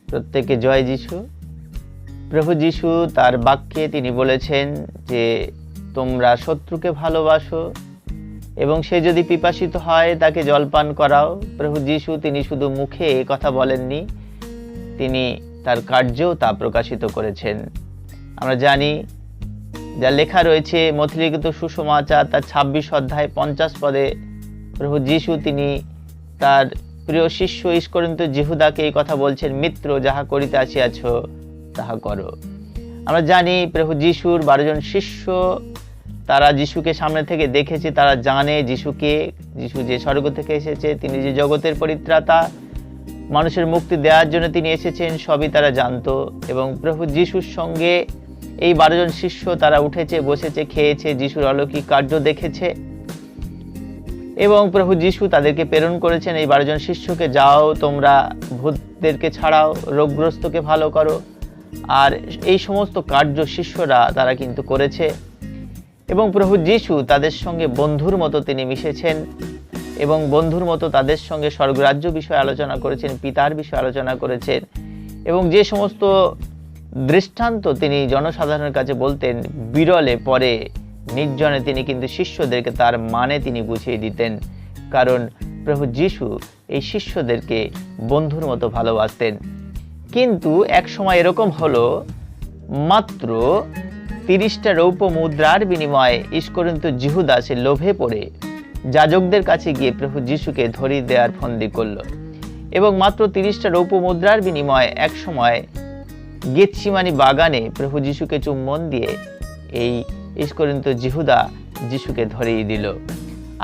প্রত্যেকে জয় যিশু। প্রভু যিশু তার বাক্যে তিনি বলেছেন যে তোমরা শত্রুকে ভালোবাসো এবং সে যদি পিপাসিত হয় তাকে জলপান করাও। প্রভু যিশু তিনি শুধু মুখে এ কথা বলেননি, তিনি তার কার্যেও তা প্রকাশিত করেছেন। আমরা জানি যা লেখা রয়েছে মথিলিখিত সুসমাচার তার 26 অধ্যায় 50 পদে প্রভু যিশু তিনি তার প্রিয় শিষ্য ইস্করিন্ত জিহুদাকে এই কথা বলছেন, মিত্র যাহা করিতে আসিয়াছ তাহা করো। আমরা জানি প্রভু যিশুর 12 জন শিষ্য, তারা যিশুকে সামনে থেকে দেখেছে, তারা জানে যিশু যে স্বর্গ থেকে এসেছে, তিনি যে জগতের পরিত্রাতা, মানুষের মুক্তি দেওয়ার জন্য তিনি এসেছেন, সবই তারা জানতো। এবং প্রভু যিশুর সঙ্গে এই 12 জন শিষ্য তারা উঠেছে, বসেছে, খেয়েছে, যিশুর অলৌকিক কার্য দেখেছে এবং প্রভু যিশু তাদেরকে প্রেরণ করেছেন এই 12 জন শিষ্যকে, যাও তোমরা ভূতদেরকে ছাড়াও, রোগগ্রস্তকে ভালো করো। আর এই সমস্ত কার্য শিষ্যরা তারা কিন্তু করেছে এবং প্রভু যিশু তাদের সঙ্গে বন্ধুর মতো তিনি মিশেছেন এবং বন্ধুর মতো তাদের সঙ্গে স্বর্গরাজ্য বিষয়ে আলোচনা করেছেন, পিতার বিষয়ে আলোচনা করেছেন এবং যে সমস্ত দৃষ্টান্ত তিনি জনসাধারণের কাছে বলতেন, বিরলে পরে নির্জনে তিনি কিন্তু শিষ্যদেরকে তার মানে তিনি বুঝিয়ে দিতেন, কারণ প্রভু যিশু এই শিষ্যদেরকে বন্ধুর মতো ভালোবাসতেন। কিন্তু এক সময় এরকম হলো, মাত্র 30টা রৌপ্য মুদ্রার বিনিময়ে ইস্করিন্ত জিহুদা সে লোভে পড়ে যাজকদের কাছে গিয়ে প্রভু যিশুকে ধরিয়ে দেওয়ার ফন্দি করলো এবং মাত্র 30টা রৌপ্য মুদ্রার বিনিময়ে এক সময় গেতসিমানি বাগানে প্রভু যিশুকে চুম্বন দিয়ে এই ইস্করিন্ত জিহুদা যিশুকে ধরিয়ে দিল।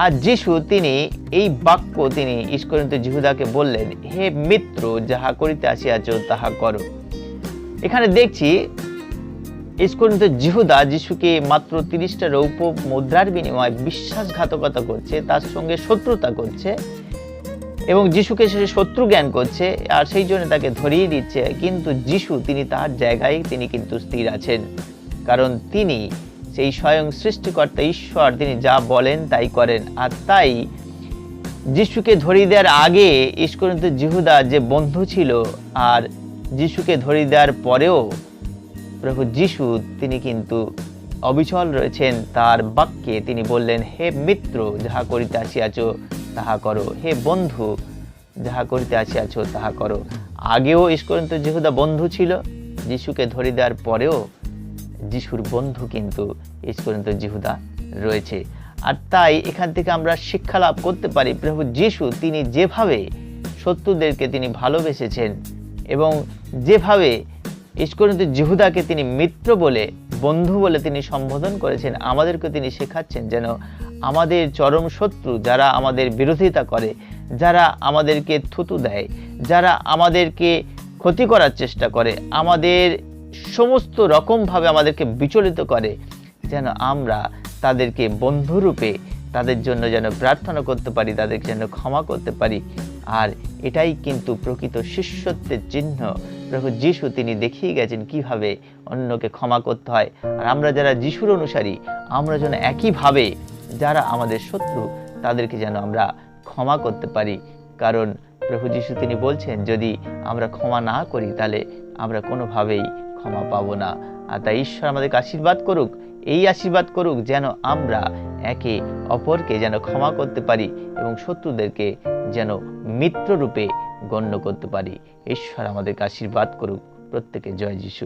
আর যিশু তিনি এই বাক্য তিনি ইস্করিন্ত জিহুদাকে বললেন, হে মিত্র যাহা করিতে আসিয়াছ তাহা করো। এখানে দেখছি ইস্করিন্ত জিহুদা যিশুকে মাত্র 30টা রৌপ্য মুদ্রার বিনিময়ে বিশ্বাসঘাতকতা করছে, তার সঙ্গে শত্রুতা করছে এবং যিশুকে সে শত্রু জ্ঞান করছে আর সেই জন্য তাকে ধরিয়ে দিচ্ছে। কিন্তু যিশু তিনি তার জায়গায় তিনি কিন্তু স্থির আছেন, কারণ তিনি সেই স্বয়ং সৃষ্টিকর্তা ঈশ্বর, তিনি যা বলেন তাই করেন। আর তাই যিশুকে ধরিয়ে দেওয়ার আগে ইস্করিন্ত জিহুদা যে বন্ধু ছিল, আর যিশুকে ধরিয়ে দেওয়ার পরেও প্রভু যিশু তিনি কিন্তু অবিচল রয়েছেন তার বাক্যে। তিনি বললেন, হে মিত্র যাহা করিতে আসিয়াছ তাহা করো, হে বন্ধু যাহা করিতে আসিয়াছ তাহা করো। আগেও ইস্করিন্ত জিহুদা বন্ধু ছিল, যিশুকে ধরিয়ে দেওয়ার পরেও যিশুর বন্ধু কিন্তু ইস্করিন্ত জিহুদা রয়েছে। আর তাই এখান থেকে আমরা শিক্ষা লাভ করতে পারি, প্রভু যিশু তিনি যেভাবে শত্রুদেরকে তিনি ভালোবেসেছেন এবং যেভাবে ইস্করিন্ত জিহুদাকে তিনি মিত্র বলে, বন্ধু বলে তিনি সম্বোধন করেছেন, আমাদেরকে তিনি শেখাচ্ছেন যেন আমাদের চরম শত্রু, যারা আমাদের বিরোধিতা করে, যারা আমাদেরকে থুতু দেয়, যারা আমাদেরকে ক্ষতি করার চেষ্টা করে, আমাদের সমস্ত রকমভাবে আমাদেরকে বিচলিত করে, যেন আমরা তাদেরকে বন্ধুরূপে তাদের জন্য যেন প্রার্থনা করতে পারি, তাদেরকে যেন ক্ষমা করতে পারি। আর এটাই কিন্তু প্রকৃত শিষ্যত্বের চিহ্ন। প্রভু যিশু তিনি দেখিয়ে গেছেন কিভাবে অন্যকে ক্ষমা করতে হয়। আর আমরা যারা যিশুর অনুসারী, আমরা যেন একইভাবে যারা আমাদের শত্রু তাদেরকে যেন আমরা ক্ষমা করতে পারি, কারণ প্রভু যিশু তিনি বলছেন যদি আমরা ক্ষমা না করি তাহলে আমরা কোনোভাবেই ক্ষমা পাবো না। আর তাই ঈশ্বর আমাদেরকে আশীর্বাদ করুক, এই আশীর্বাদ করুক যেন আমরা একে অপরকে যেন ক্ষমা করতে পারি এবং শত্রুদেরকে যেন মিত্ররূপে গণ্য করতে পারি। ঈশ্বর আমাদেরকে আশীর্বাদ করুক। প্রত্যেকে জয় যিশু।